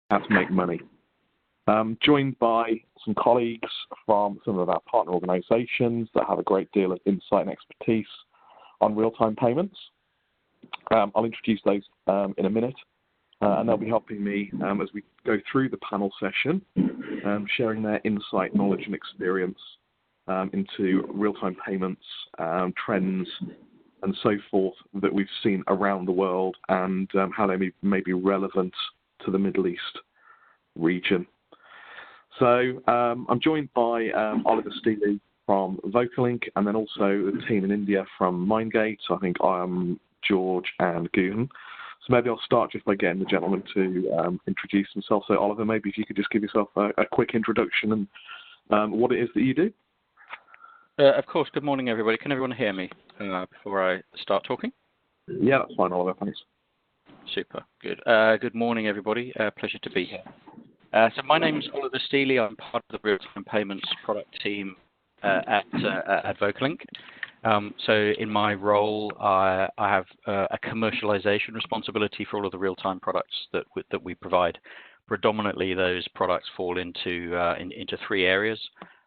how to make money. Joined by some colleagues from some of our partner organizations that have a great deal of insight and expertise on real-time payments. I'll introduce those in a minute, and they'll be helping me as we go through the panel session, sharing their insight, knowledge, and experience into real-time payments, trends, and so forth that we've seen around the world, and how they may be relevant to the Middle East region. So I'm joined by Oliver Steely from Vocalink, and then also the team in India from Mindgate. So I think George and Guhan. So maybe I'll start just by getting the gentleman to introduce himself. So Oliver, maybe if you could just give yourself a quick introduction and what it is that you do. Of course. Good morning, everybody. Can everyone hear me before I start talking? Yeah, that's fine, Oliver. Thanks. Super. Good. Good morning, everybody. Pleasure to be here. So my name is Oliver Steely. I'm part of the real-time payments product team at Vocalink. So in my role, I have a commercialization responsibility for all of the real-time products that we provide. Predominantly, those products fall into three areas: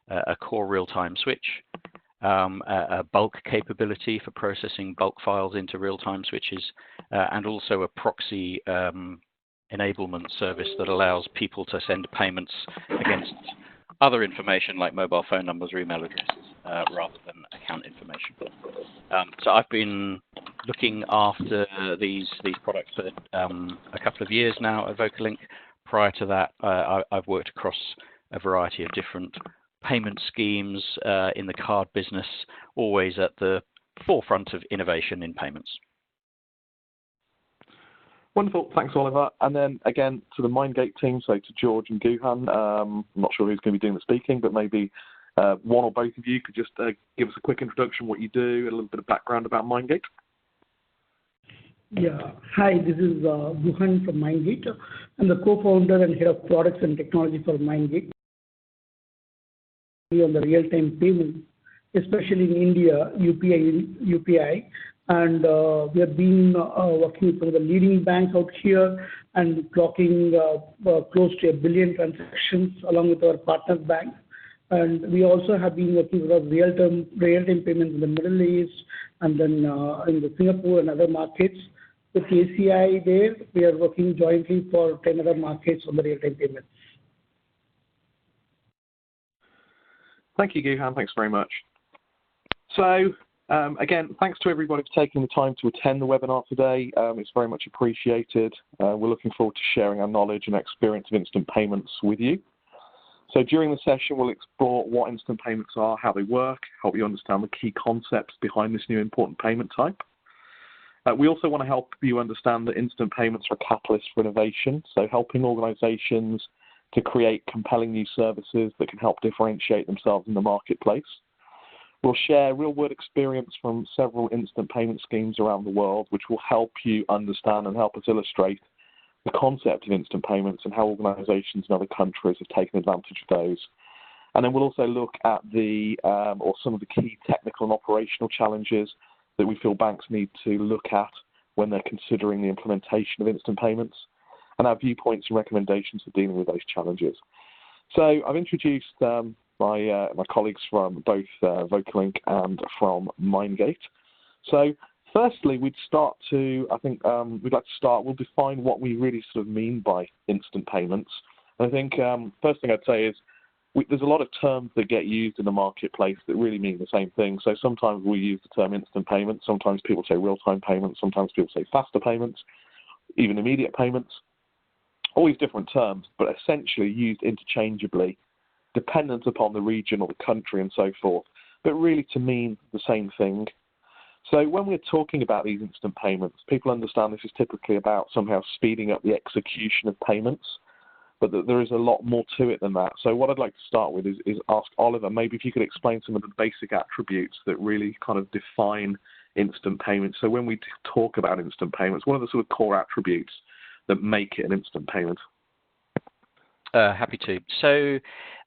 a core real-time switch, a bulk capability for processing bulk files into real-time switches, and also a proxy enablement service that allows people to send payments against other information like mobile phone numbers or email addresses rather than account information. So I've been looking after these products for a couple of years now at Vocalink. Prior to that, I've worked across a variety of different payment schemes in the card business, always at the forefront of innovation in payments. Wonderful. Thanks, Oliver. And then again to the Mindgate team, so to George and Guhan. I'm not sure who's going to be doing the speaking, but maybe one or both of you could just give us a quick introduction, what you do, a little bit of background about Mindgate. Yeah. Hi, this is Guhan from Mindgate. I'm the co-founder and head of products and technology for Mindgate. On the real-time payment, especially in India, UPI. And we have been working with some of the leading banks out here and clocking close to 1 billion transactions along with our partner banks. And we also have been working with real-time payments in the Middle East and then in the Singapore and other markets. With ACI there, we are working jointly for 10 other markets on the real-time payments. Thank you, Guhan. Thanks very much. So, again, thanks to everybody for taking the time to attend the webinar today. It's very much appreciated. We're looking forward to sharing our knowledge and experience of instant payments with you. So during the session, we'll explore what instant payments are, how they work, help you understand the key concepts behind this new important payment type. We also want to help you understand that instant payments are a catalyst for innovation, so helping organizations to create compelling new services that can help differentiate themselves in the marketplace. We'll share real-world experience from several instant payment schemes around the world, which will help you understand and help us illustrate the concept of instant payments and how organizations in other countries have taken advantage of those. And then we'll also look at some of the key technical and operational challenges that we feel banks need to look at when they're considering the implementation of instant payments, and our viewpoints and recommendations for dealing with those challenges. So I've introduced my colleagues from both Vocalink and from Mindgate. So firstly, we'd like to start, we'll define what we really sort of mean by instant payments. And I think first thing I'd say is there's a lot of terms that get used in the marketplace that really mean the same thing. So sometimes we use the term instant payments, sometimes people say real-time payments, sometimes people say faster payments, even immediate payments. All these different terms, but essentially used interchangeably, dependent upon the region or the country and so forth, but really to mean the same thing. So when we're talking about these instant payments, people understand this is typically about somehow speeding up the execution of payments, but that there is a lot more to it than that. So what I'd like to start with is ask Oliver, maybe if you could explain some of the basic attributes that really kind of define instant payments. So when we talk about instant payments, what are the sort of core attributes that make it an instant payment? Happy to. So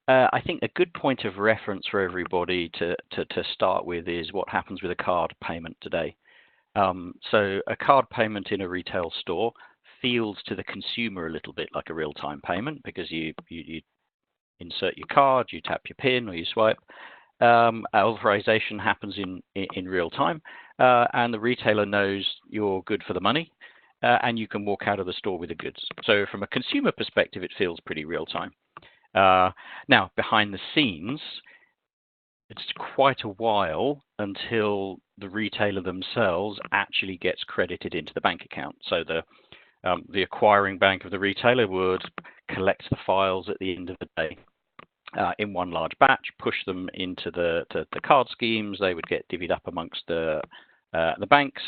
I think a good point of reference for everybody to start with is what happens with a card payment today. So a card payment in a retail store feels to the consumer a little bit like a real-time payment because you insert your card, you tap your PIN or you swipe. Authorization happens in real time, and the retailer knows you're good for the money, and you can walk out of the store with the goods. So from a consumer perspective, it feels pretty real time. Now, behind the scenes, it's quite a while until the retailer themselves actually gets credited into the bank account. So the acquiring bank of the retailer would collect the files at the end of the day in one large batch, push them into the card schemes. They would get divvied up amongst the banks.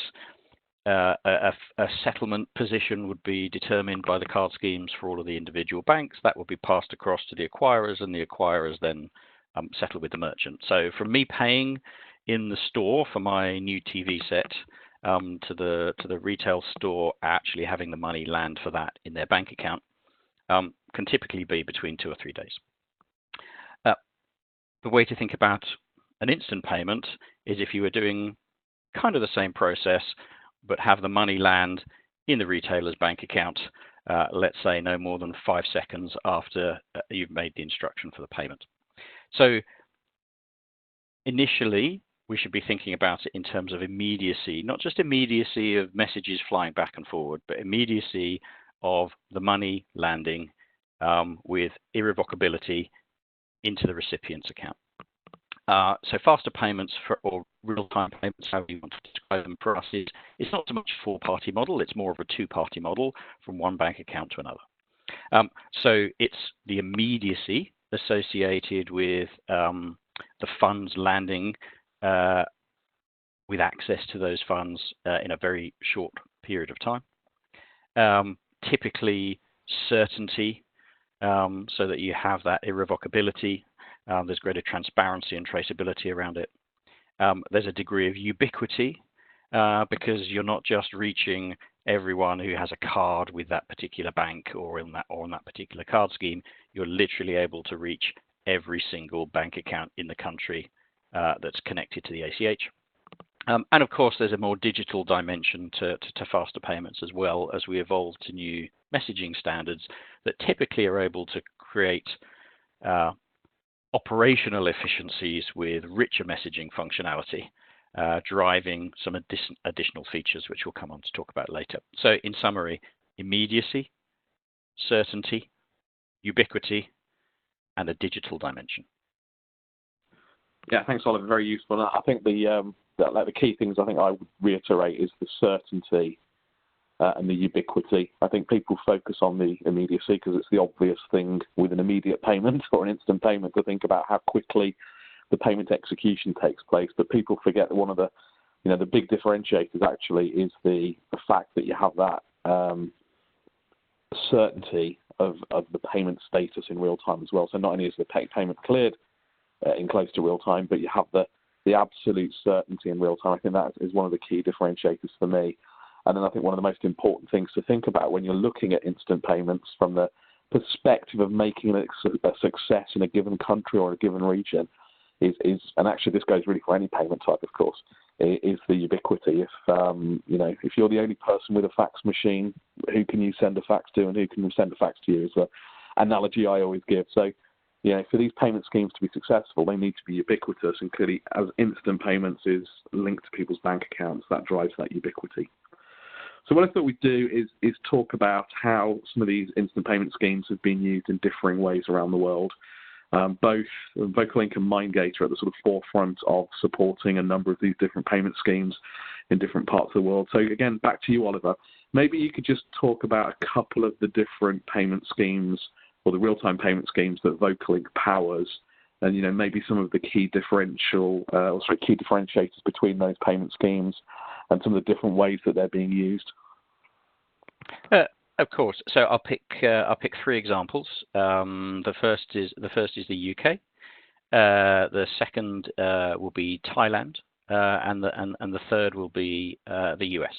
A settlement position would be determined by the card schemes for all of the individual banks. That would be passed across to the acquirers, and the acquirers then settle with the merchant. So from me paying in the store for my new TV set to the retail store actually having the money land for that in their bank account can typically be between 2 or 3 days. The way to think about an instant payment is if you were doing kind of the same process, but have the money land in the retailer's bank account, let's say no more than 5 seconds after you've made the instruction for the payment. So initially, we should be thinking about it in terms of immediacy, not just immediacy of messages flying back and forward, but immediacy of the money landing with irrevocability into the recipient's account. So faster payments or real-time payments, however you want to describe them for us, it's not so much a four-party model, it's more of a two-party model from one bank account to another. So it's the immediacy associated with the funds landing with access to those funds in a very short period of time. Typically certainty, so that you have that irrevocability. There's greater transparency and traceability around it. There's a degree of ubiquity because you're not just reaching everyone who has a card with that particular bank or on that particular card scheme. You're literally able to reach every single bank account in the country that's connected to the ACH. And of course, there's a more digital dimension to faster payments as well as we evolve to new messaging standards that typically are able to create operational efficiencies with richer messaging functionality, driving some additional features which we'll come on to talk about later. So in summary, immediacy, certainty, ubiquity, and a digital dimension. Yeah, thanks, Oliver. Very useful. I think the key things I think I would reiterate is the certainty and the ubiquity. I think people focus on the immediacy because it's the obvious thing with an immediate payment or an instant payment to think about how quickly the payment execution takes place. But people forget that one of the big differentiators actually is the fact that you have that certainty of the payment status in real time as well. So not only is the payment cleared in close to real time, but you have the absolute certainty in real time. I think that is one of the key differentiators for me. And then I think one of the most important things to think about when you're looking at instant payments from the perspective of making a success in a given country or a given region is, and actually this goes really for any payment type, of course, is the ubiquity. If you're the only person with a fax machine, who can you send a fax to and who can send a fax to you is the analogy I always give. So, for these payment schemes to be successful, they need to be ubiquitous, and clearly as instant payments is linked to people's bank accounts, that drives that ubiquity. So what I thought we'd do is talk about how some of these instant payment schemes have been used in differing ways around the world. Both Vocalink and Mindgate are at the sort of forefront of supporting a number of these different payment schemes in different parts of the world. So again, back to you, Oliver. Maybe you could just talk about a couple of the different payment schemes or the real-time payment schemes that Vocalink powers, and maybe some of the key differentiators between those payment schemes and some of the different ways that they're being used. Of course. So I'll pick 3 examples. The first is the UK. The second will be Thailand, and the third will be the US.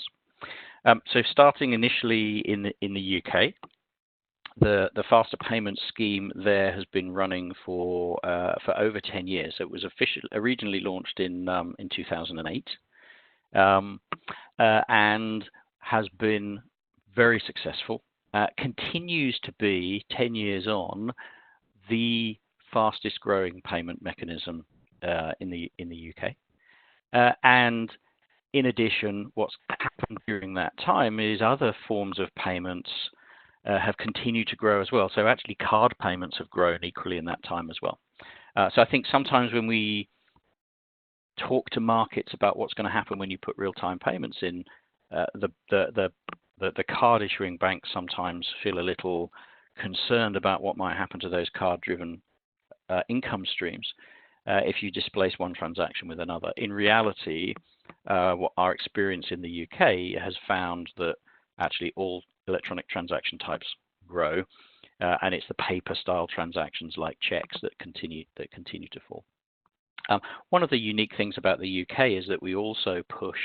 So starting initially in the UK, the faster payment scheme there has been running for over 10 years. So it was originally launched in 2008, and has been very successful, continues to be 10 years on the fastest growing payment mechanism in the UK. And in addition, what's happened during that time is other forms of payments have continued to grow as well. So actually card payments have grown equally in that time as well. So I think sometimes when we talk to markets about what's going to happen when you put real-time payments in, the card issuing banks sometimes feel a little concerned about what might happen to those card-driven income streams if you displace one transaction with another. In reality, what our experience in the UK has found that actually all electronic transaction types grow, and it's the paper-style transactions like checks that continue to fall. One of the unique things about the UK is that we also push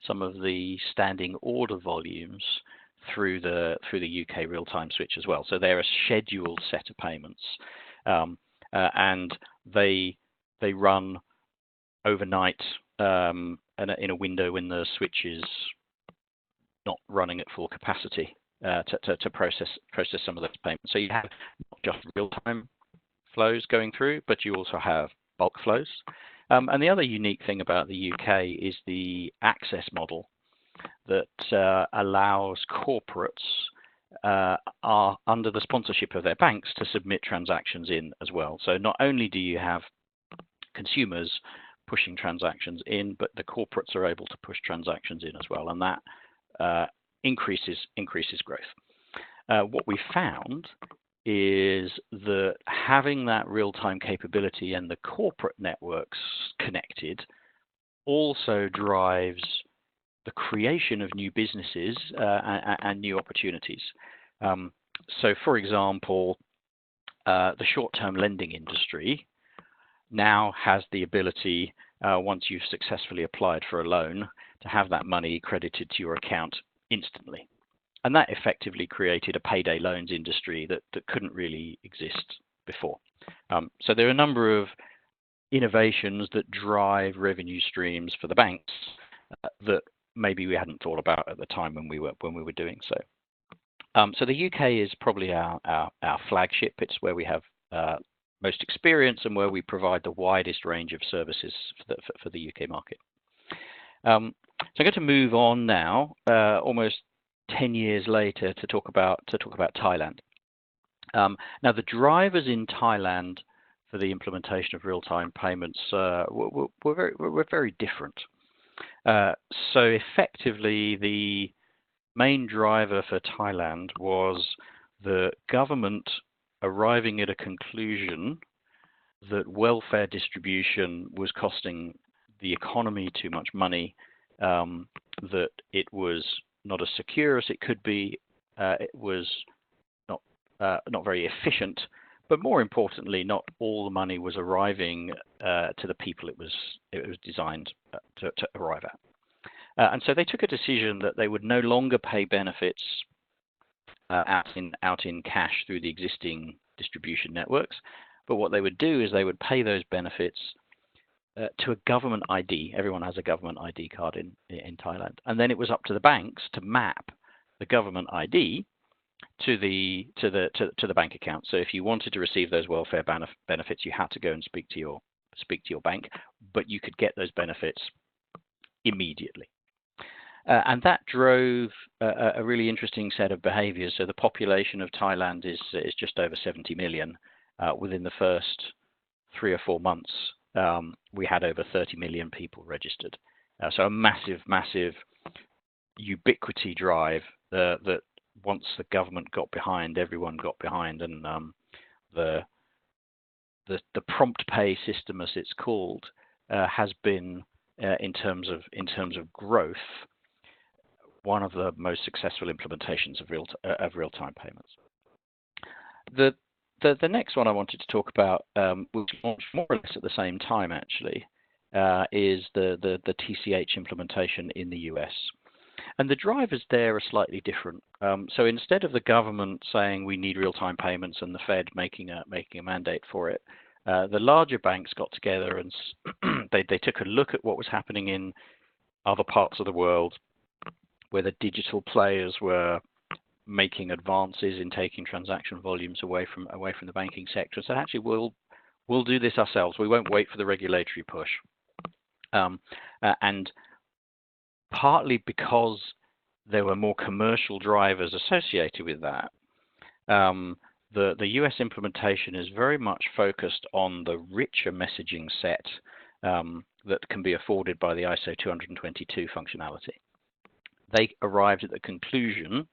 some of the standing order volumes through the UK real-time switch as well. So they're a scheduled set of payments, and they run overnight in a window when the switch is not running at full capacity to process some of those payments. So you have not just real-time flows going through, but you also have bulk flows. And the other unique thing about the UK is the access model that allows corporates are under the sponsorship of their banks to submit transactions in as well. So not only do you have consumers pushing transactions in, but the corporates are able to push transactions in as well, and that increases growth. What we found is that having that real-time capability and the corporate networks connected also drives the creation of new businesses and new opportunities. So, for example, the short-term lending industry now has the ability, once you've successfully applied for a loan, to have that money credited to your account instantly. And that effectively created a payday loans industry that couldn't really exist before. So there are a number of innovations that drive revenue streams for the banks that maybe we hadn't thought about at the time when we were doing so. So the UK is probably our flagship. It's where we have most experience and where we provide the widest range of services for the UK market. So I'm going to move on now, almost 10 years later, to talk about Thailand. Now, the drivers in Thailand for the implementation of real-time payments were very different. So effectively, the main driver for Thailand was the government arriving at a conclusion that welfare distribution was costing the economy too much money, that it was not as secure as it could be, it was not very efficient, but more importantly, not all the money was arriving to the people it was designed to arrive at. And so they took a decision that they would no longer pay benefits out in cash through the existing distribution networks, but what they would do is they would pay those benefits to a government ID. Everyone has a government ID card in Thailand, and then it was up to the banks to map the government ID to the bank account. So if you wanted to receive those welfare benefits, you had to go and speak to your bank, but you could get those benefits immediately. And that drove a really interesting set of behaviors. So the population of Thailand is just over 70 million. Within the first 3 or 4 months, we had over 30 million people registered. So a massive ubiquity drive that once the government got behind, everyone got behind, and the prompt pay system, as it's called, has been in terms of growth, one of the most successful implementations of real-time payments. The next one I wanted to talk about, which launched more or less at the same time actually, is the Tch implementation in the US. And the drivers there are slightly different. So instead of the government saying we need real-time payments and the Fed making a mandate for it, the larger banks got together and they took a look at what was happening in other parts of the world where the digital players were making advances in taking transaction volumes away from the banking sector. So actually, we'll do this ourselves. We won't wait for the regulatory push. And partly because there were more commercial drivers associated with that, the US implementation is very much focused on the richer messaging set that can be afforded by the ISO 20022 functionality. They arrived at the conclusion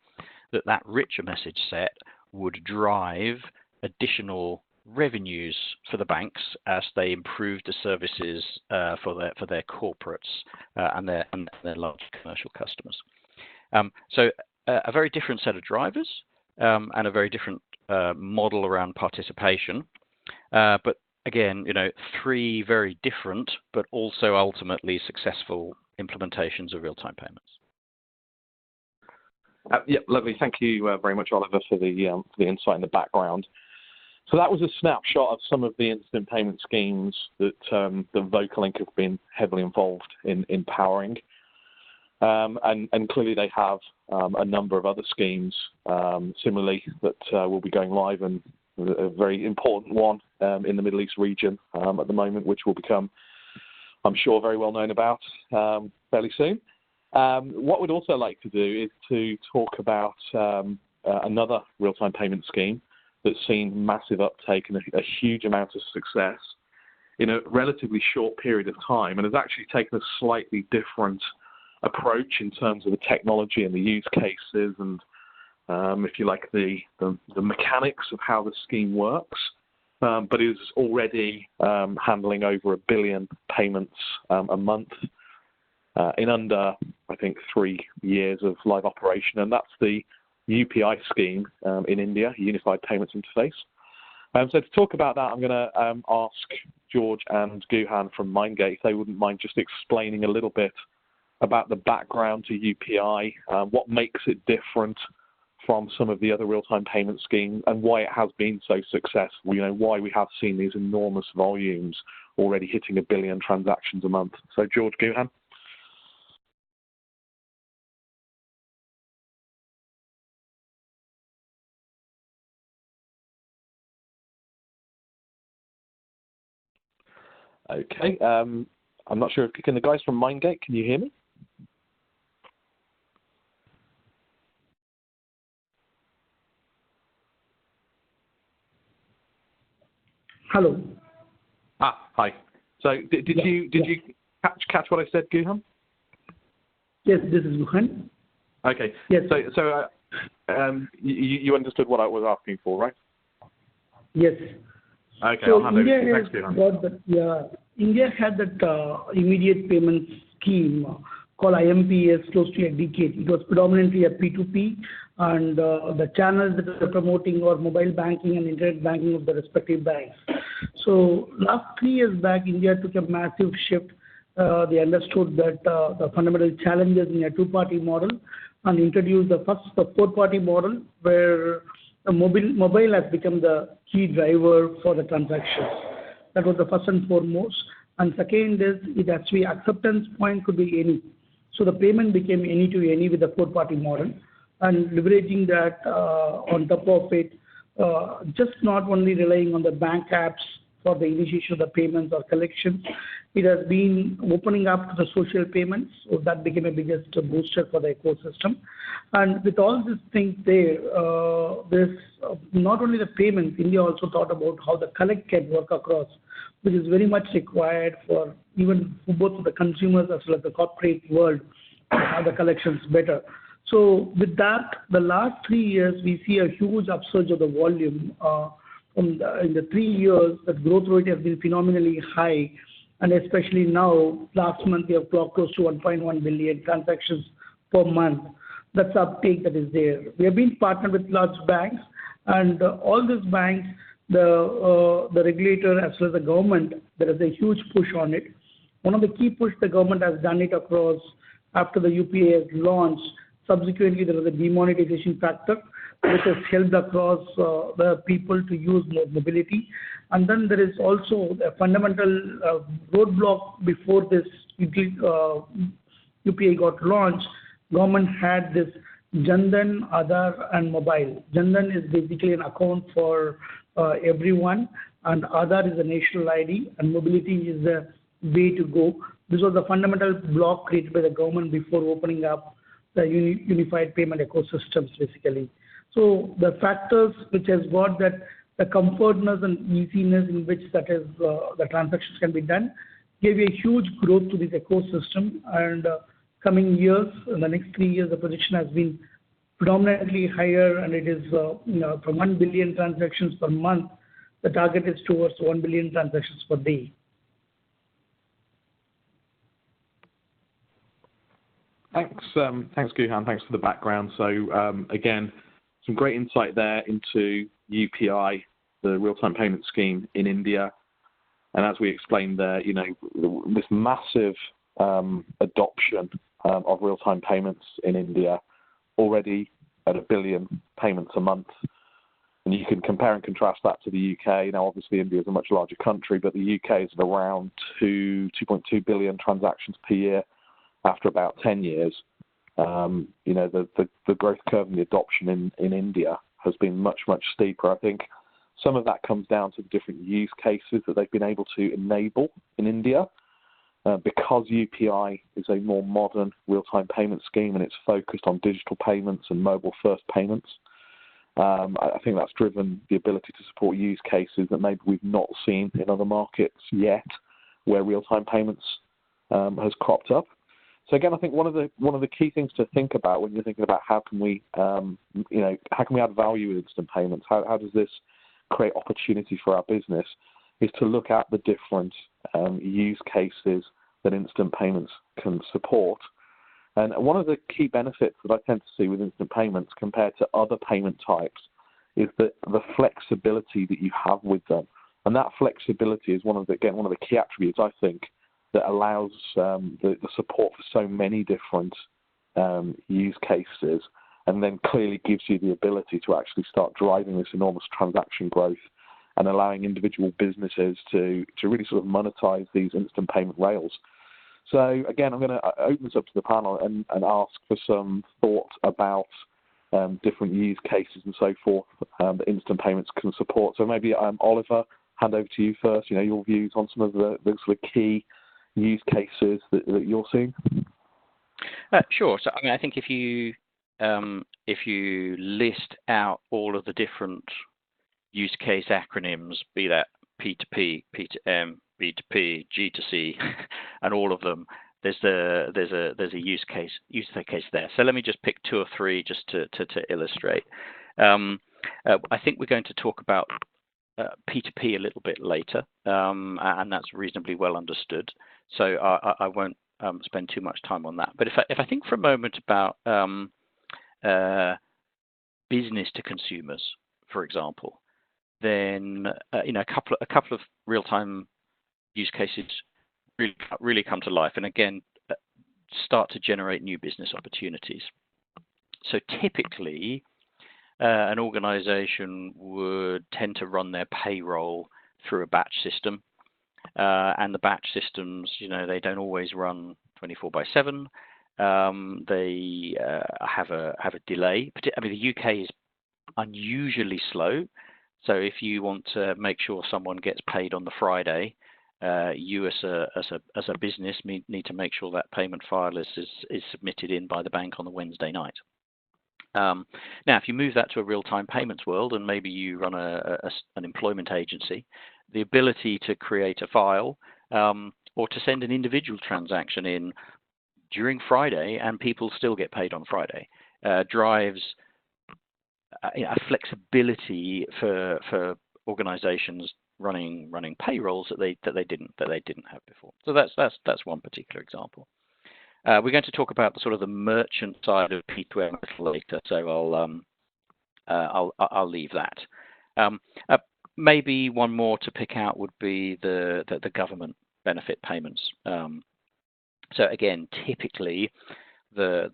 that that richer message set would drive additional revenues for the banks as they improved the services for their corporates and their large commercial customers. So a very different set of drivers and a very different model around participation. But again, three very different but also ultimately successful implementations of real-time payments. Yeah, lovely. Thank you very much, Oliver, for the insight and the background. So that was a snapshot of some of the instant payment schemes that Vocalink have been heavily involved in powering. And clearly they have a number of other schemes similarly that will be going live, and a very important one in the Middle East region at the moment, which will become, I'm sure, very well known about fairly soon. What we'd also like to do is to talk about another real-time payment scheme that's seen massive uptake and a huge amount of success in a relatively short period of time, and has actually taken a slightly different approach in terms of the technology and the use cases and, if you like, the mechanics of how the scheme works, but is already handling over 1 billion payments a month in under, I think, 3 years of live operation, and that's the UPI scheme in India, Unified Payments Interface. So to talk about that, I'm going to ask George and Guhan from Mindgate if they wouldn't mind just explaining a little bit about the background to UPI, what makes it different from some of the other real-time payment schemes, and why it has been so successful, why we have seen these enormous volumes already hitting 1 billion transactions a month. So George, Guhan. Okay, I'm not sure if can the guys from Mindgate, can you hear me? Hello. Hi. So did you catch what I said, Guhan? Yes, this is Guhan. Okay. Yes. So you understood what I was asking for, right? Yes. Okay, so I'll hand over to you. Thanks, Guhan. India had that immediate payment scheme called IMPS close to a decade. It was predominantly a P2P, and the channels that were promoting were mobile banking and internet banking of the respective banks. So last 3 years back, India took a massive shift. They understood that the fundamental challenges in a two-party model and introduced the four-party model, where the mobile has become the key driver for the transactions. That was the first and foremost. And second is, it actually acceptance point could be any. So the payment became any to any with the four-party model, and leveraging that on top of it, just not only relying on the bank apps for the initiation of the payments or collections, it has been opening up to the social payments. So that became a biggest booster for the ecosystem. And with all these things there's not only the payments, India also thought about how the collect can work across, which is very much required for even both the consumers as well as the corporate world to have the collections better. So with that, the last 3 years, we see a huge upsurge of the volume. In the 3 years, the growth rate has been phenomenally high, and especially now, last month, we have clocked close to 1.1 billion transactions per month. That's the uptake that is there. We have been partnered with large banks, and all these banks, the regulator as well as the government, there is a huge push on it. One of the key push the government has done it across after the UPI has launched. Subsequently, there was a demonetization factor, which has helped across the people to use more mobility. And then there is also a fundamental roadblock before this UPI got launched. Government had this Jandan, Aadhaar, and mobile. Jandan is basically an account for everyone, and Aadhaar is a national ID, and mobility is the way to go. This was the fundamental block created by the government before opening up the unified payment ecosystems, basically. So the factors which has got that the comfortness and easiness in which that is the transactions can be done gave a huge growth to this ecosystem. And coming years, in the next 3 years, the projection has been predominantly higher, and it is from 1 billion transactions per month. The target is towards 1 billion transactions per day. Thanks, Guhan. Thanks for the background. So again, some great insight there into UPI, the real-time payment scheme in India, and as we explained there, this massive adoption of real-time payments in India, already at 1 billion payments a month. And you can compare and contrast that to the UK. Now, obviously, India is a much larger country, but the UK is at around 2.2 billion transactions per year after about 10 years. The growth curve and the adoption in India has been much, much steeper. I think some of that comes down to the different use cases that they've been able to enable in India. Because UPI is a more modern real-time payment scheme and it's focused on digital payments and mobile-first payments, I think that's driven the ability to support use cases that maybe we've not seen in other markets yet, where real-time payments has cropped up. So again, I think one of the key things to think about when you're thinking about how can we add value with instant payments, how does this create opportunity for our business, is to look at the different use cases that instant payments can support. And one of the key benefits that I tend to see with instant payments compared to other payment types is that the flexibility that you have with them. And that flexibility is one of the key attributes, I think, that allows the support for so many different use cases, and then clearly gives you the ability to actually start driving this enormous transaction growth and allowing individual businesses to really sort of monetize these instant payment rails. So again, I'm going to open this up to the panel and ask for some thought about different use cases and so forth that instant payments can support. So maybe Oliver, hand over to you first. Your views on some of the sort of key use cases that you're seeing. Sure. So I think if you list out all of the different use case acronyms, be that P2P, P2M, B2P, G2C, and all of them, there's a use case there. So let me just pick 2 or 3 just to illustrate. I think we're going to talk about P2P a little bit later, and that's reasonably well understood. So I won't spend too much time on that. But if I think for a moment about business to consumers, for example, then a couple of real-time use cases really come to life, and again start to generate new business opportunities. So typically, an organization would tend to run their payroll through a batch system, and the batch systems, they don't always run 24/7. They have a delay. I mean, the UK is unusually slow. So if you want to make sure someone gets paid on the Friday, you as a business need to make sure that payment file is submitted in by the bank on the Wednesday night. Now, if you move that to a real-time payments world, and maybe you run an employment agency, the ability to create a file or to send an individual transaction in during Friday and people still get paid on Friday drives a flexibility for organizations running payrolls that they didn't have before. So that's one particular example. We're going to talk about the sort of the merchant side of P2M a little later, so I'll leave that. Maybe one more to pick out would be the government benefit payments. So again, typically the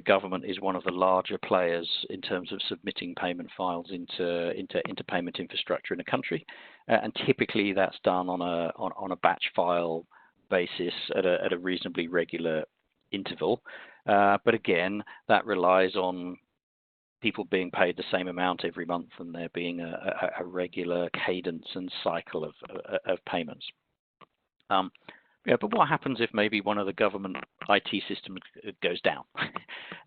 government is one of the larger players in terms of submitting payment files into payment infrastructure in a country, and typically that's done on a batch file basis at a reasonably regular interval. But again, that relies on people being paid the same amount every month and there being a regular cadence and cycle of payments. But what happens if maybe one of the government IT systems goes down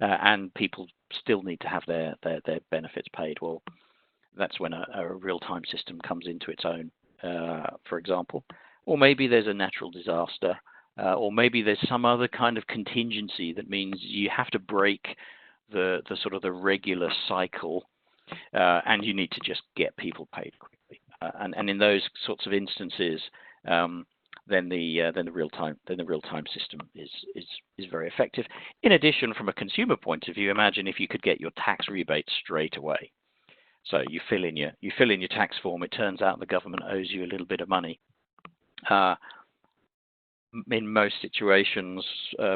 and people still need to have their benefits paid? Well, that's when a real-time system comes into its own, for example. Or maybe there's a natural disaster, or maybe there's some other kind of contingency that means you have to break the sort of the regular cycle, and you need to just get people paid quickly. And in those sorts of instances, then the real-time system is very effective. In addition, from a consumer point of view, imagine if you could get your tax rebate straight away. So you fill in your tax form. It turns out the government owes you a little bit of money. In most situations,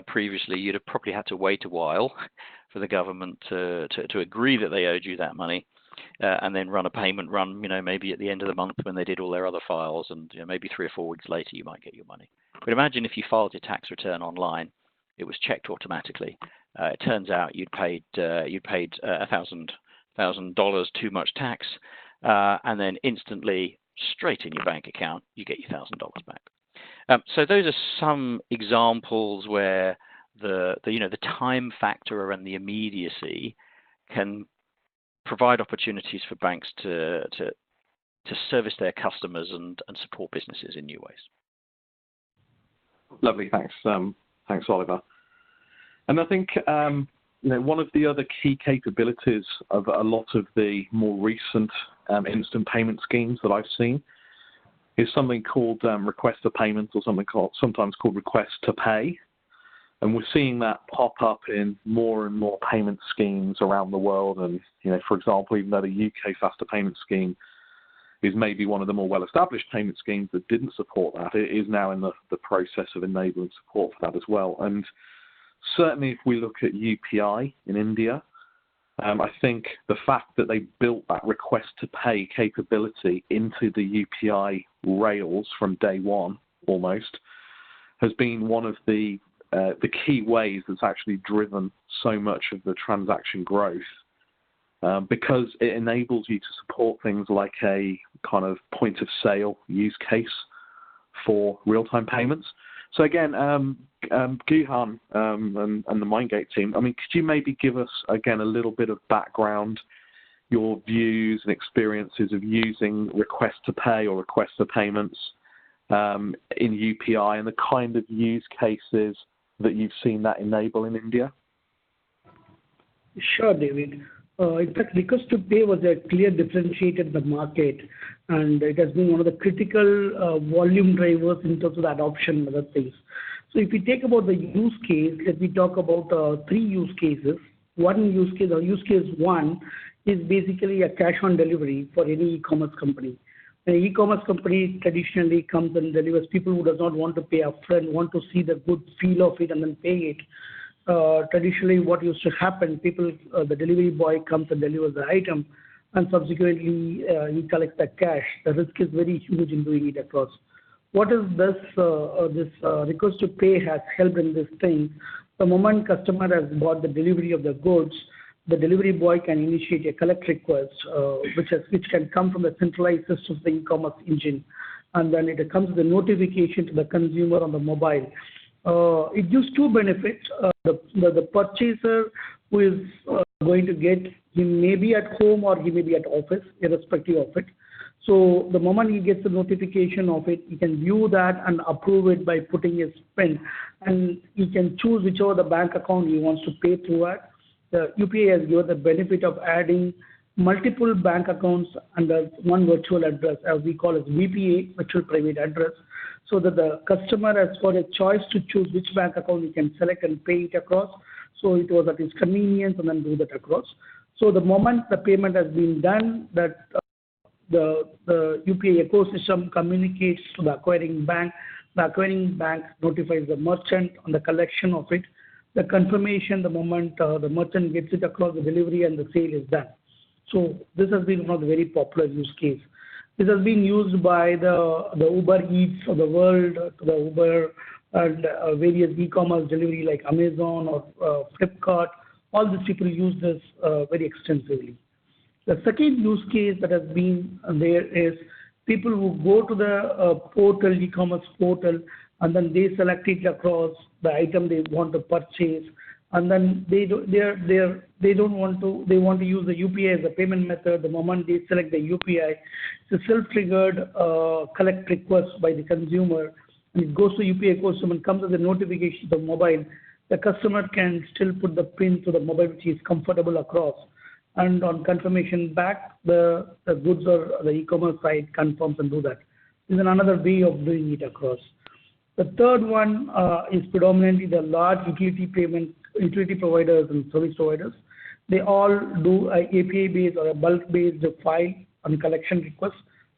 previously, you'd have probably had to wait a while for the government to agree that they owed you that money, and then run a payment run, maybe at the end of the month when they did all their other files, and maybe 3 or 4 weeks later you might get your money. But imagine if you filed your tax return online, it was checked automatically. It turns out you'd paid $1,000 too much tax, and then instantly, straight in your bank account, you get your $1,000 back. So those are some examples where the time factor and the immediacy can provide opportunities for banks to service their customers and support businesses in new ways. Lovely, thanks. Thanks, Oliver. And I think one of the other key capabilities of a lot of the more recent instant payment schemes that I've seen is something called request to payment, or sometimes called request to pay. And we're seeing that pop up in more and more payment schemes around the world. And, for example, even though the UK faster payment scheme is maybe one of the more well-established payment schemes that didn't support that, it is now in the process of enabling support for that as well. And certainly if we look at UPI in India, I think the fact that they built that request to pay capability into the UPI rails from day one almost has been one of the key ways that's actually driven so much of the transaction growth, because it enables you to support things like a kind of point of sale use case for real-time payments. So again, Guhan and the Mindgate team, could you maybe give us, again, a little bit of background, your views and experiences of using request to pay or request to payments in UPI and the kind of use cases that you've seen that enable in India? Sure, David. In fact, request to pay was a clear differentiator in the market, and it has been one of the critical volume drivers in terms of the adoption and other things. So if we take about the use case, let me talk about 3 use cases. Use case 1 is basically a cash on delivery for any e-commerce company. An e-commerce company traditionally comes and delivers. People who does not want to pay upfront, want to see the good feel of it and then pay it. Traditionally, what used to happen, the delivery boy comes and delivers the item, and subsequently he collects the cash. The risk is very huge in doing it across. What is this request to pay has helped in this thing? The moment customer has got the delivery of the goods, the delivery boy can initiate a collect request, which can come from the centralized system of the e-commerce engine, and then it comes with a notification to the consumer on the mobile. It gives 2 benefits. The purchaser who is going to get, he may be at home or he may be at office, irrespective of it. So the moment he gets the notification of it, he can view that and approve it by putting his PIN, and he can choose whichever the bank account he wants to pay through at. The UPI has given the benefit of adding multiple bank accounts under one virtual address, as we call it VPA, virtual private address, so that the customer has got a choice to choose which bank account he can select and pay it across. So it was at his convenience and then do that across. So the moment the payment has been done, that the UPI ecosystem communicates to the acquiring bank. The acquiring bank notifies the merchant on the collection of it. The confirmation, the moment the merchant gets it across the delivery and the sale is done. So this has been one of the very popular use case. This has been used by the Uber Eats of the world, the Uber and various e-commerce delivery like Amazon or Flipkart. All these people use this very extensively. The second use case that has been there is people who go to the portal, e-commerce portal, and then they select it across the item they want to purchase, and then they want to use the UPI as a payment method. The moment they select the UPI, it's a self-triggered collect request by the consumer, and it goes to UPI ecosystem and comes as a notification to the mobile. The customer can still put the PIN to the mobile which is comfortable across, and on confirmation back, the goods or the e-commerce site confirms and do that. This is another way of doing it across. The third one is predominantly the large utility providers and service providers. They all do a API-based or a bulk-based file on collection request.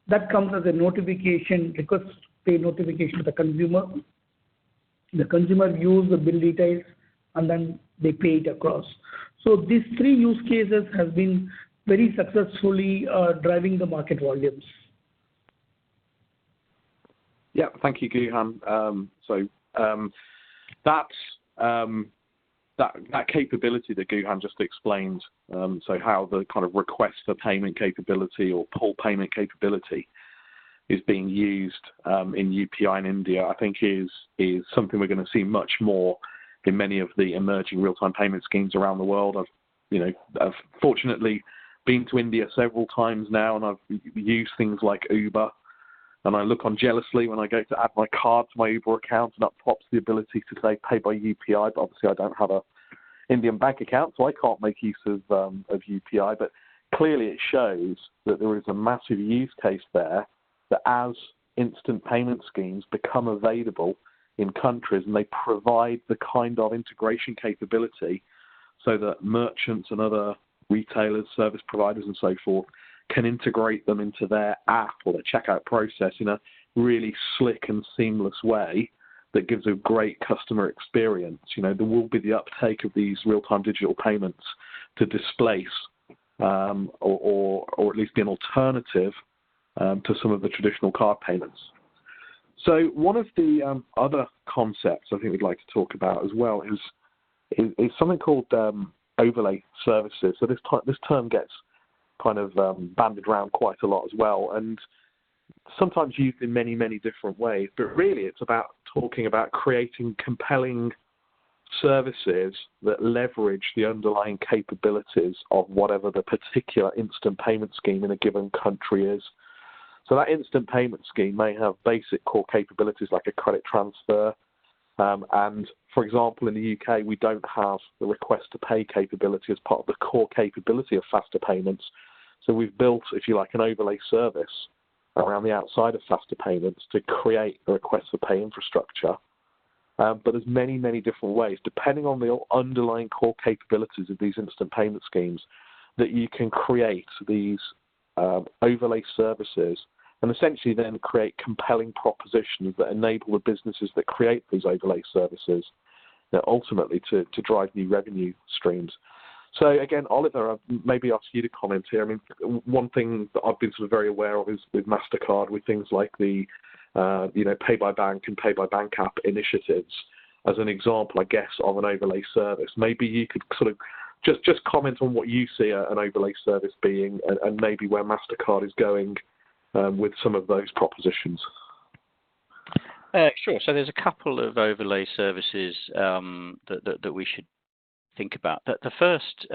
That comes as a notification, request pay notification to the consumer. The consumer views the bill details and then they pay it across. So these three use cases have been very successfully driving the market volumes. Yeah, thank you, Guhan. That capability that Guhan just explained, so how the kind of request for payment capability or pull payment capability is being used in UPI in India, I think is something we're going to see much more in many of the emerging real-time payment schemes around the world. I've fortunately been to India several times now, and I've used things like Uber. And I look on jealously when I go to add my card to my Uber account, and that pops the ability to say pay by UPI. But obviously, I don't have a Indian bank account, so I can't make use of UPI. But clearly, it shows that there is a massive use case there. That as instant payment schemes become available in countries, and they provide the kind of integration capability, so that merchants and other retailers, service providers, and so forth can integrate them into their app or their checkout process in a really slick and seamless way that gives a great customer experience. There will be the uptake of these real-time digital payments to displace or at least be an alternative to some of the traditional card payments. So one of the other concepts I think we'd like to talk about as well is something called overlay services. So this term gets kind of bandied around quite a lot as well, and sometimes used in many, many different ways. But really, it's about talking about creating compelling services that leverage the underlying capabilities of whatever the particular instant payment scheme in a given country is. So that instant payment scheme may have basic core capabilities like a credit transfer. And for example, in the UK, we don't have the request to pay capability as part of the core capability of faster payments. So we've built, if you like, an overlay service around the outside of faster payments to create the request for pay infrastructure. But there's many, many different ways, depending on the underlying core capabilities of these instant payment schemes, that you can create these overlay services and essentially then create compelling propositions that enable the businesses that create these overlay services ultimately to drive new revenue streams. So again, Oliver, I'll maybe ask you to comment here. I mean, one thing that I've been sort of very aware of is with MasterCard, with things like the Pay by Bank and Pay by Bank app initiatives, as an example, I guess, of an overlay service. Maybe you could sort of just comment on what you see an overlay service being, and maybe where MasterCard is going with some of those propositions. Sure. So there's a couple of overlay services that we should think about. The first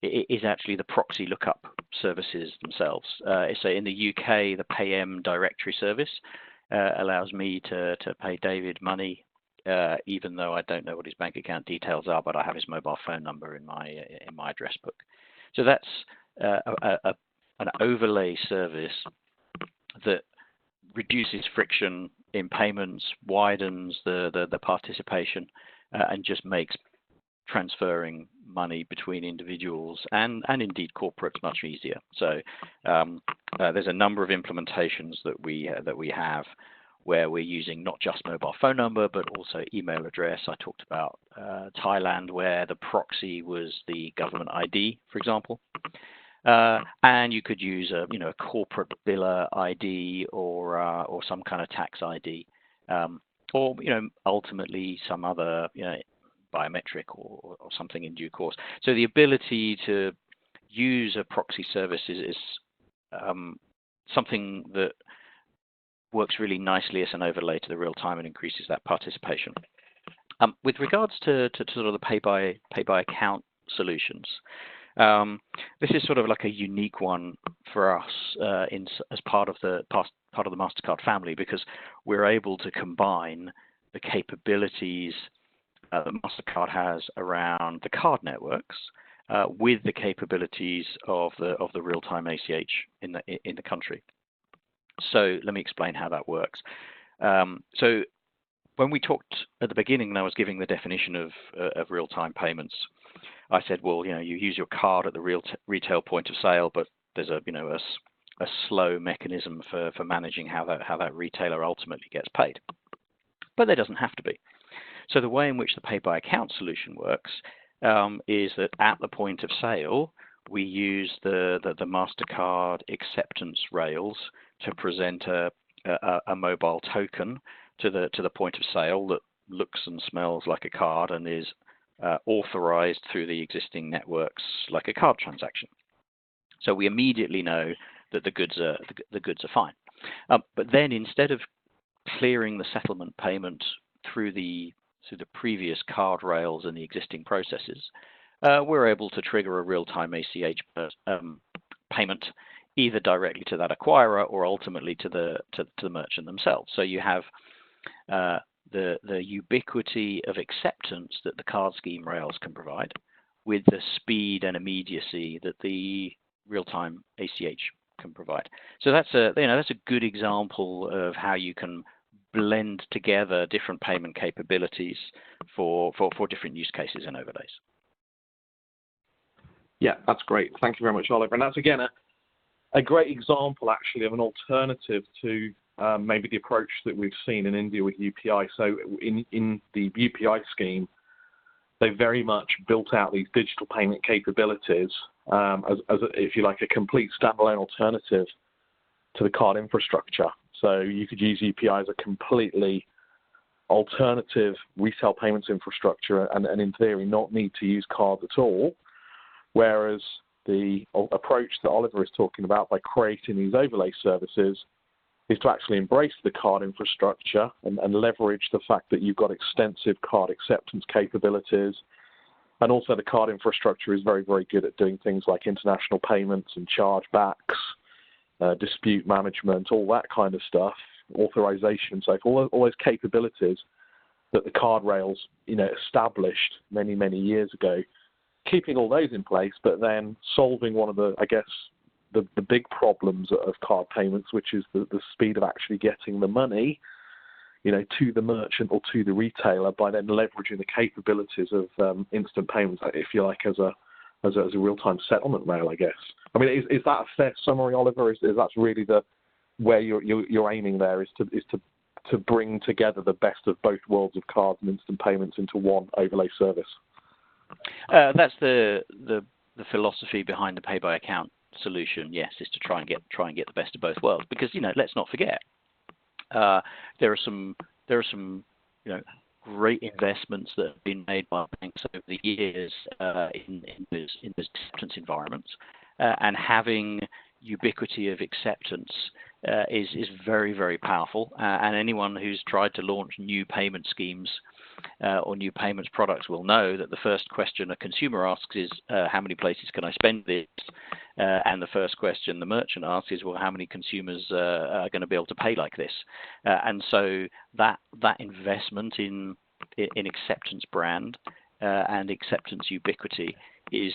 is actually the proxy lookup services themselves. So in the UK, the PayM directory service allows me to pay David money, even though I don't know what his bank account details are, but I have his mobile phone number in my address book. So that's an overlay service that reduces friction in payments, widens the participation, and just makes transferring money between individuals and indeed corporates much easier. So there's a number of implementations that we have where we're using not just mobile phone number but also email address. I talked about Thailand, where the proxy was the government ID, for example. And you could use a corporate biller ID or some kind of tax ID. or ultimately some other biometric or something in due course. So the ability to use a proxy service is something that works really nicely as an overlay to the real time and increases that participation. With regards to sort of the pay by account solutions, this is sort of like a unique one for us as part of the MasterCard family, because we're able to combine the capabilities that MasterCard has around the card networks with the capabilities of the real-time ACH in the country. So let me explain how that works. So when we talked at the beginning, and I was giving the definition of real-time payments, I said, well, you use your card at the retail point of sale, but there's a slow mechanism for managing how that retailer ultimately gets paid. But there doesn't have to be. So the way in which the pay-by-account solution works is that at the point of sale, we use the MasterCard acceptance rails to present a mobile token to the point of sale that looks and smells like a card and is authorized through the existing networks like a card transaction. So we immediately know that the goods are fine. But then instead of clearing the settlement payment through the previous card rails and the existing processes, we're able to trigger a real-time ACH payment either directly to that acquirer or ultimately to the merchant themselves. So you have the ubiquity of acceptance that the card scheme rails can provide, with the speed and immediacy that the real-time ACH can provide. So that's a good example of how you can blend together different payment capabilities for different use cases and overlays. Yeah, that's great. Thank you very much, Oliver. And that's again a great example actually of an alternative to maybe the approach that we've seen in India with UPI. So in the UPI scheme, they very much built out these digital payment capabilities as if you like, a complete standalone alternative to the card infrastructure. So you could use UPI as a completely alternative retail payments infrastructure and in theory not need to use cards at all. Whereas the approach that Oliver is talking about by creating these overlay services is to actually embrace the card infrastructure and leverage the fact that you've got extensive card acceptance capabilities. And also the card infrastructure is very, very good at doing things like international payments and chargebacks, dispute management, all that kind of stuff, authorization, so all those capabilities that the card rails, established many, many years ago. Keeping all those in place, but then solving one of the big problems of card payments, which is the speed of actually getting the money, to the merchant or to the retailer, by then leveraging the capabilities of instant payments, if you like, as a real-time settlement rail, I guess. I mean, is that a fair summary, Oliver? Is that really where you're aiming there? Is to bring together the best of both worlds of cards and instant payments into one overlay service? That's the philosophy behind the pay-by-account solution. Yes, is to try and get the best of both worlds. Because let's not forget, there are some great investments that have been made by banks over the years in those acceptance environments, and having ubiquity of acceptance is very, very powerful. And anyone who's tried to launch new payment schemes or new payments products will know that the first question a consumer asks is, how many places can I spend this? And the first question the merchant asks is, well, how many consumers are going to be able to pay like this? And so that investment in acceptance brand and acceptance ubiquity is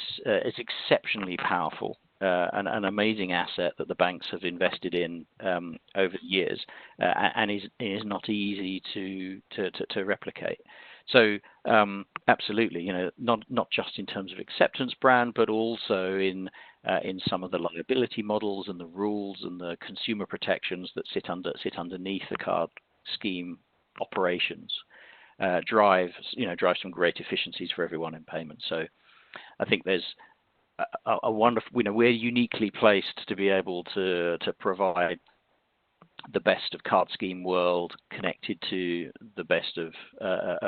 exceptionally powerful. An amazing asset that the banks have invested in over the years, and is not easy to replicate. So absolutely, not just in terms of acceptance brand, but also in some of the liability models and the rules and the consumer protections that sit underneath the card scheme operations, drive some great efficiencies for everyone in payments. So I think there's a wonderful, we're uniquely placed to be able to provide the best of card scheme world connected to the best of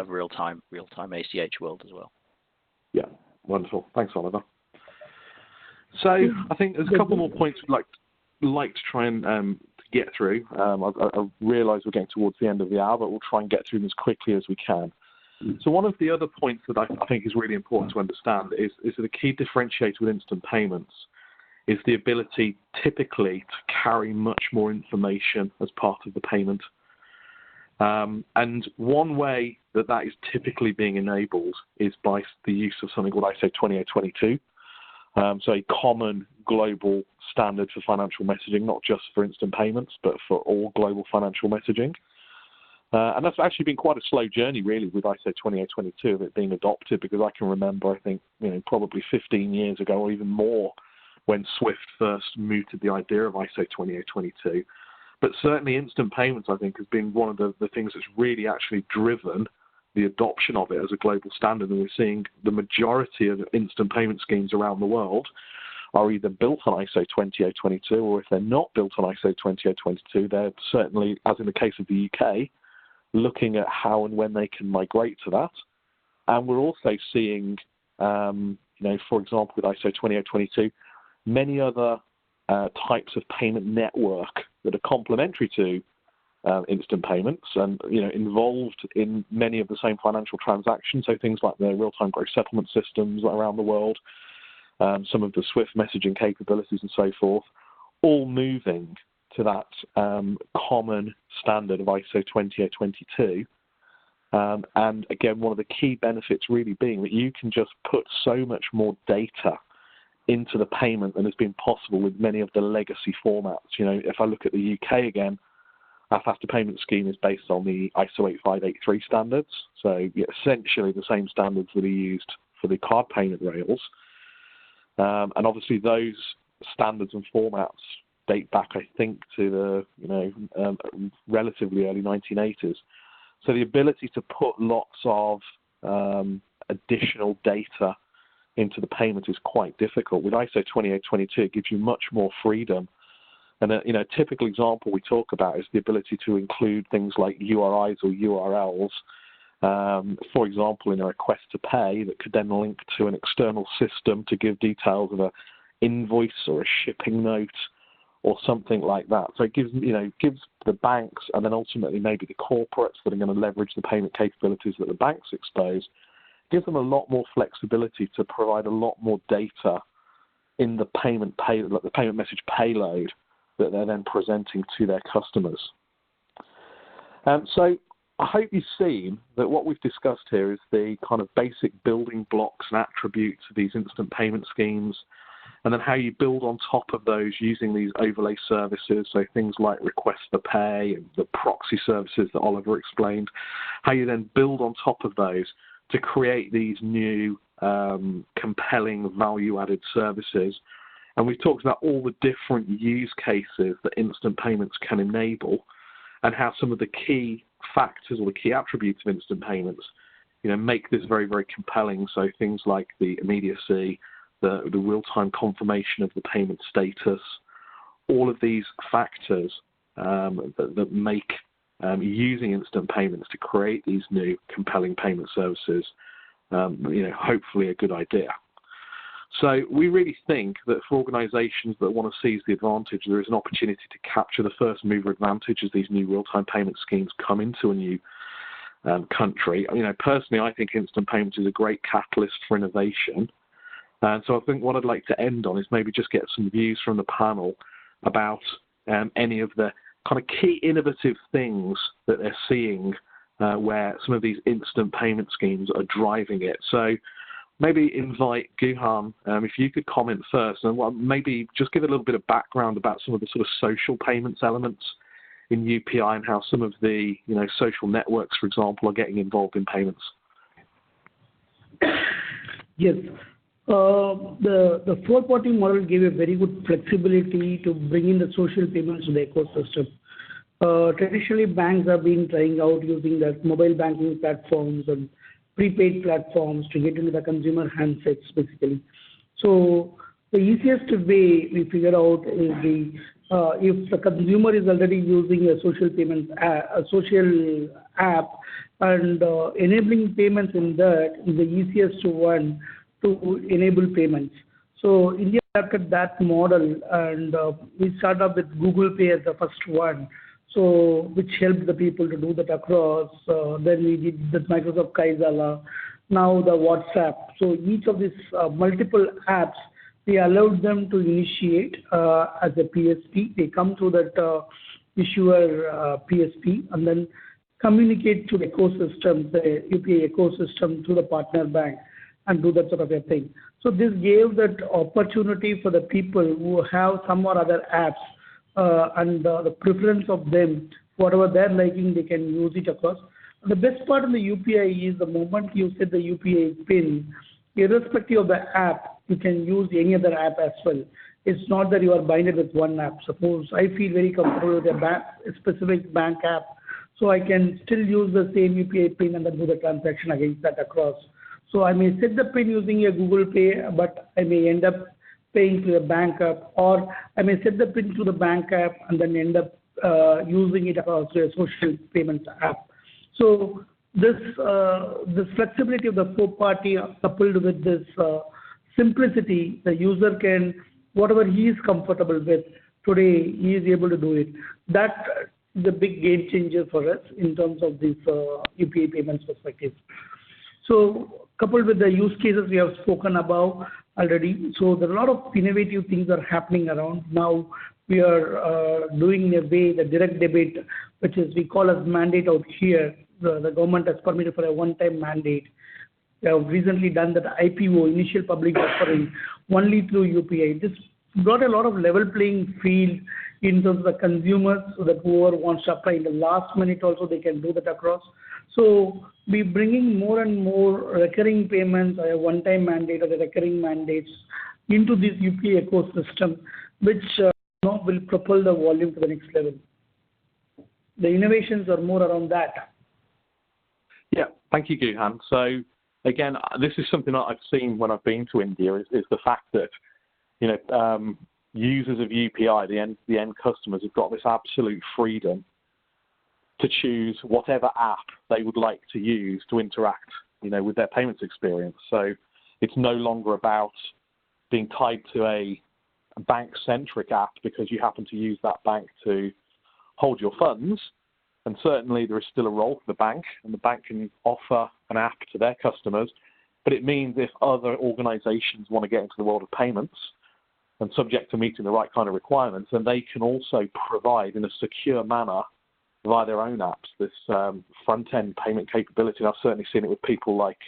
real-time ACH world as well. Yeah, wonderful. Thanks, Oliver. So I think there's a couple more points we'd like to try and get through. I realise we're getting towards the end of the hour, but we'll try and get through them as quickly as we can. So one of the other points that I think is really important to understand is that the key differentiator with instant payments is the ability typically to carry much more information as part of the payment. And one way that is typically being enabled is by the use of something called ISO 20022. So a common global standard for financial messaging, not just for instant payments, but for all global financial messaging. And that's actually been quite a slow journey, really, with ISO 20022 of it being adopted, because I can remember, I think, probably 15 years ago or even more, when SWIFT first mooted the idea of ISO 20022. But certainly instant payments, I think, has been one of the things that's really actually driven the adoption of it as a global standard. And we're seeing the majority of instant payment schemes around the world are either built on ISO 20022, or if they're not built on ISO 20022, they're certainly, as in the case of the UK, looking at how and when they can migrate to that. And we're also seeing, for example, with ISO 20022, many other types of payment network that are complementary to instant payments and involved in many of the same financial transactions. So things like the real-time gross settlement systems around the world, some of the SWIFT messaging capabilities and so forth, all moving to that common standard of ISO 20022. And again, one of the key benefits really being that you can just put so much more data into the payment than has been possible with many of the legacy formats. If I look at the UK again, our faster payment scheme is based on the ISO 8583 standards. So essentially the same standards that are used for the card payment rails. And obviously those standards and formats date back, I think, to the relatively early 1980s. So the ability to put lots of additional data into the payment is quite difficult. With ISO 20022, it gives you much more freedom. And a typical example we talk about is the ability to include things like URIs or URLs, for example, in a request to pay that could then link to an external system to give details of an invoice or a shipping note or something like that. So it gives the banks, and then ultimately maybe the corporates that are going to leverage the payment capabilities that the banks expose, gives them a lot more flexibility to provide a lot more data in the payment message payload that they're then presenting to their customers. So I hope you've seen that what we've discussed here is the kind of basic building blocks and attributes of these instant payment schemes, and then how you build on top of those using these overlay services, so things like request for pay and the proxy services that Oliver explained, how you then build on top of those to create these new compelling value-added services. And we've talked about all the different use cases that instant payments can enable, and how some of the key factors or the key attributes of instant payments, make this very, very compelling. So things like the immediacy, the real-time confirmation of the payment status, all of these factors that make using instant payments to create these new compelling payment services, hopefully a good idea. So we really think that for organizations that want to seize the advantage, there is an opportunity to capture the first mover advantage as these new real-time payment schemes come into a new country. Personally, I think instant payments is a great catalyst for innovation. And so I think what I'd like to end on is maybe just get some views from the panel about any of the kind of key innovative things that they're seeing where some of these instant payment schemes are driving it. So maybe invite Guhan, if you could comment first, and maybe just give a little bit of background about some of the sort of social payments elements in UPI and how some of the social networks, for example, are getting involved in payments. Yes. The four-party model gave a very good flexibility to bring in the social payments to the ecosystem. Traditionally, banks have been trying out using the mobile banking platforms and prepaid platforms to get into the consumer handsets, basically. So the easiest way we figured out is the if the consumer is already using a social payment, a social app, and enabling payments in that is the easiest one to enable payments. So India adopted that model, and we started off with Google Pay as the first one, so which helped the people to do that across. Then we did the Microsoft Kaizala, now the WhatsApp. So each of these multiple apps, we allowed them to initiate as a PSP. They come through that issuer PSP and then communicate to the ecosystem, the UPI ecosystem, to the partner bank, and do that sort of a thing. So this gave that opportunity for the people who have some or other apps and the preference of them, whatever they're liking, they can use it across. The best part of the UPI is the moment you set the UPI PIN, irrespective of the app, you can use any other app as well. It's not that you are binded with one app. Suppose I feel very comfortable with a specific bank app, so I can still use the same UPI PIN and then do the transaction against that across. So I may set the PIN using a Google Pay, but I may end up paying to a bank app, or I may set the PIN to the bank app and then end up using it across a social payments app. So this flexibility of the four-party coupled with this simplicity, the user can, whatever he is comfortable with, today he is able to do it. That is a big game changer for us in terms of this UPI payments perspective. So coupled with the use cases we have spoken about already, so there are a lot of innovative things are happening around. Now we are doing in a way the direct debit, which is we call as mandate out here. The government has permitted for a one-time mandate. We have recently done that IPO, initial public offering, only through UPI. This brought a lot of level playing field in terms of the consumers, so that whoever wants to apply in the last minute also they can do that across. So we're bringing more and more recurring payments or a one-time mandate or the recurring mandates into this UPI ecosystem, which will propel the volume to the next level. The innovations are more around that. Yeah, thank you, Guhan. So again, this is something that I've seen when I've been to India is the fact that users of UPI, the end customers, have got this absolute freedom to choose whatever app they would like to use to interact, with their payments experience. So it's no longer about being tied to a bank-centric app because you happen to use that bank to hold your funds. And certainly there is still a role for the bank, and the bank can offer an app to their customers. But it means if other organizations want to get into the world of payments and subject to meeting the right kind of requirements, then they can also provide in a secure manner via their own apps this front-end payment capability. And I've certainly seen it with people like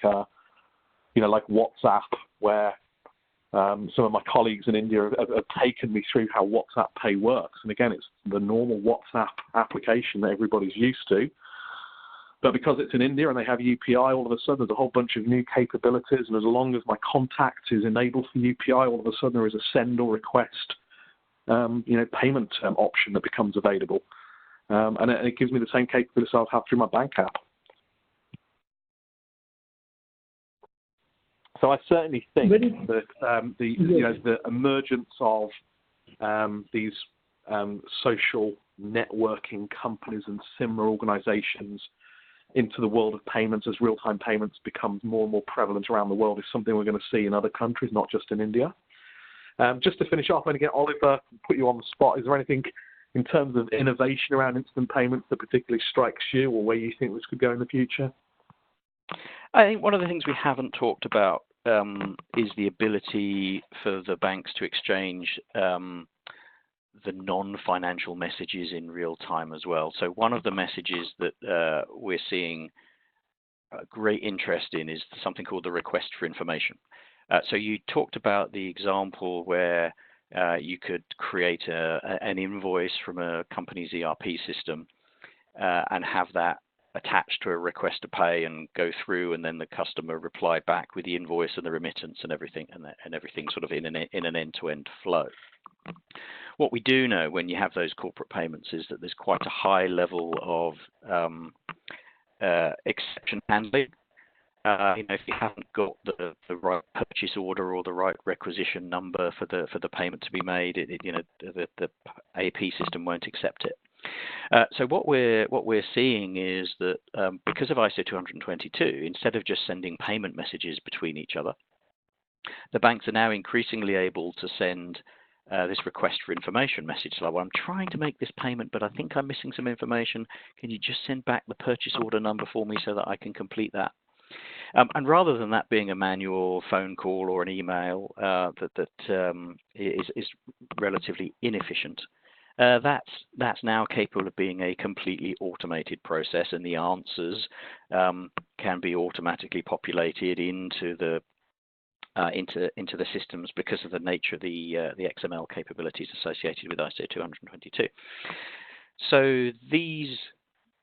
WhatsApp, where some of my colleagues in India have taken me through how WhatsApp Pay works. And again, it's the normal WhatsApp application that everybody's used to. But because it's in India and they have UPI, all of a sudden there's a whole bunch of new capabilities. And as long as my contact is enabled for UPI, all of a sudden there is a send or request, payment option that becomes available. And it gives me the same capabilities I'll have through my bank app. So I certainly think that the emergence of these social networking companies and similar organizations into the world of payments as real-time payments becomes more and more prevalent around the world is something we're going to see in other countries, not just in India. Just to finish off, I'm going to get Oliver, put you on the spot. Is there anything in terms of innovation around instant payments that particularly strikes you, or where you think this could go in the future? I think one of the things we haven't talked about is the ability for the banks to exchange the non-financial messages in real time as well. So one of the messages that we're seeing great interest in is something called the request for information. So you talked about the example where you could create an invoice from a company's ERP system and have that attached to a request to pay and go through, and then the customer reply back with the invoice and the remittance and everything, and everything sort of in an end-to-end flow. What we do know when you have those corporate payments is that there's quite a high level of exception handling. if you haven't got the right purchase order or the right requisition number for the payment to be made, the AP system won't accept it. So what we're seeing is that because of ISO 222, instead of just sending payment messages between each other, the banks are now increasingly able to send this request for information message. So I'm trying to make this payment, but I think I'm missing some information. Can you just send back the purchase order number for me so that I can complete that? And rather than that being a manual phone call or an email that is relatively inefficient, that's now capable of being a completely automated process, and the answers can be automatically populated into the systems because of the nature of the XML capabilities associated with ISO 222. So these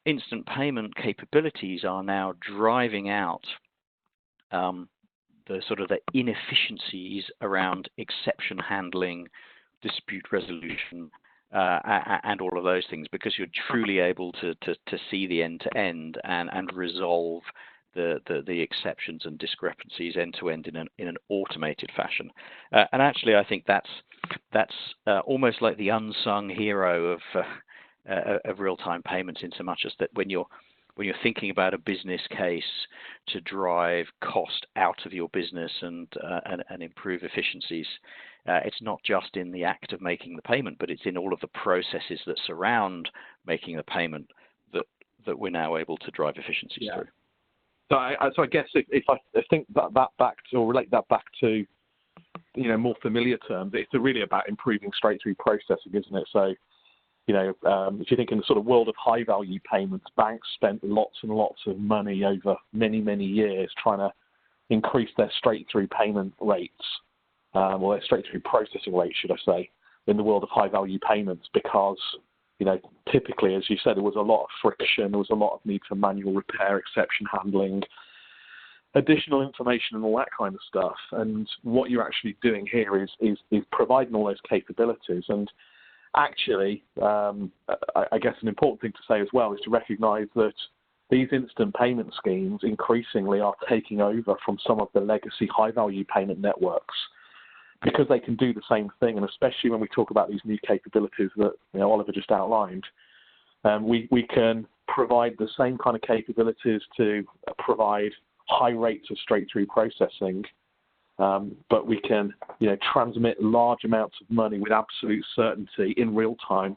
instant payment capabilities are now driving out the sort of the inefficiencies around exception handling, dispute resolution, and all of those things, because you're truly able to see the end-to-end and resolve the exceptions and discrepancies end-to-end in an automated fashion. And actually, I think that's almost like the unsung hero of real-time payments, in so much as that when you're thinking about a business case to drive cost out of your business and improve efficiencies, it's not just in the act of making the payment, but it's in all of the processes that surround making the payment that we're now able to drive efficiencies through. So I guess if I think that back to, or relate that back to, more familiar terms, it's really about improving straight-through processing, isn't it? So, if you think in the sort of world of high-value payments, banks spent lots and lots of money over many, many years trying to increase their straight-through payment rates, or their straight-through processing rates, should I say, in the world of high-value payments, because, typically, as you said, there was a lot of friction, there was a lot of need for manual repair, exception handling, additional information and all that kind of stuff. And what you're actually doing here is providing all those capabilities. And actually, I guess an important thing to say as well is to recognize that these instant payment schemes increasingly are taking over from some of the legacy high-value payment networks, because they can do the same thing. And especially when we talk about these new capabilities that Oliver just outlined, we can provide the same kind of capabilities to provide high rates of straight-through processing, but we can transmit large amounts of money with absolute certainty in real time,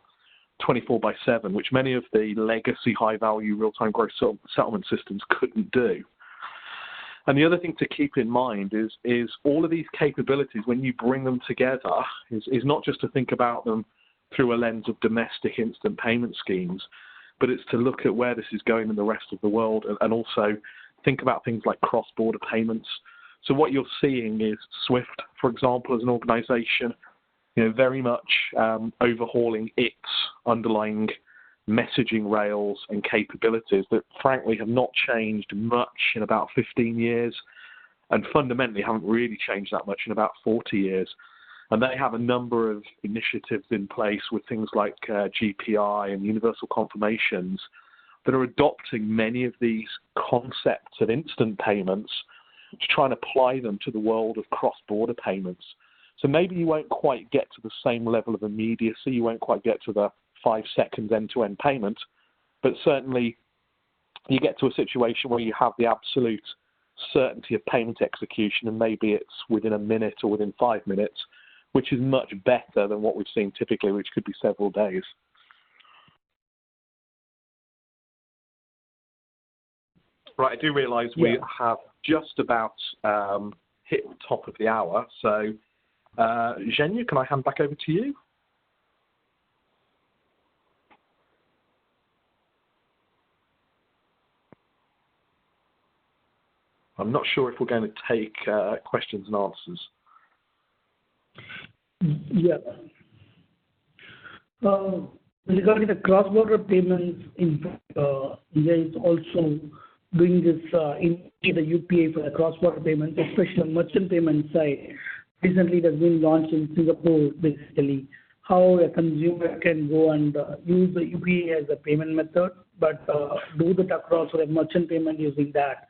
24/7, which many of the legacy high-value real-time gross settlement systems couldn't do. And the other thing to keep in mind is all of these capabilities, when you bring them together, is not just to think about them through a lens of domestic instant payment schemes, but it's to look at where this is going in the rest of the world, and also think about things like cross-border payments. So what you're seeing is SWIFT, for example, as an organization, very much overhauling its underlying messaging rails and capabilities that frankly have not changed much in about 15 years, and fundamentally haven't really changed that much in about 40 years. And they have a number of initiatives in place with things like GPI and universal confirmations that are adopting many of these concepts of instant payments to try and apply them to the world of cross-border payments. So maybe you won't quite get to the same level of immediacy, you won't quite get to the 5 seconds end-to-end payment, but certainly you get to a situation where you have the absolute certainty of payment execution, and maybe it's within a minute or within 5 minutes, which is much better than what we've seen typically, which could be several days. Right, I do realise we have just about hit the top of the hour, so Zhenya, can I hand back over to you? I'm not sure if we're going to take questions and answers. Yeah. Regarding the cross-border payments, India is also doing this in the UPI for the cross-border payments, especially on merchant payment side. Recently, it has been launched in Singapore, basically, how a consumer can go and use the UPI as a payment method, but do the cross or a merchant payment using that.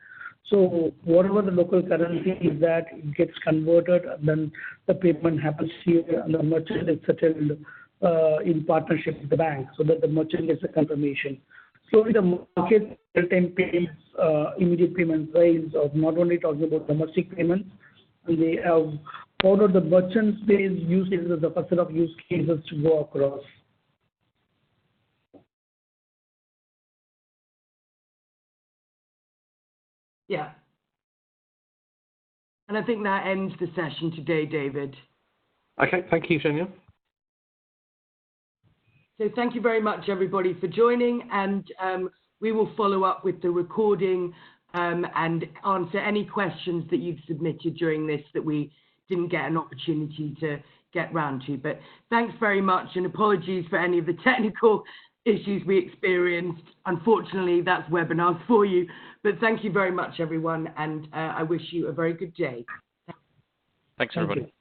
So whatever the local currency is that, it gets converted, and then the payment happens here, and the merchant is settled in partnership with the bank, so that the merchant gets a confirmation. Slowly, the market real-time payments, immediate payment rails of not only talking about domestic payments, and they have followed the merchant-based use cases as the first set of use cases to go across. Yeah. And I think that ends the session today, David. Okay, thank you, Shenya. So thank you very much, everybody, for joining, and we will follow up with the recording and answer any questions that you've submitted during this that we didn't get an opportunity to get round to. But thanks very much, and apologies for any of the technical issues we experienced. Unfortunately, that's webinars for you. But thank you very much, everyone, and I wish you a very good day. Thanks, everybody. Thank you.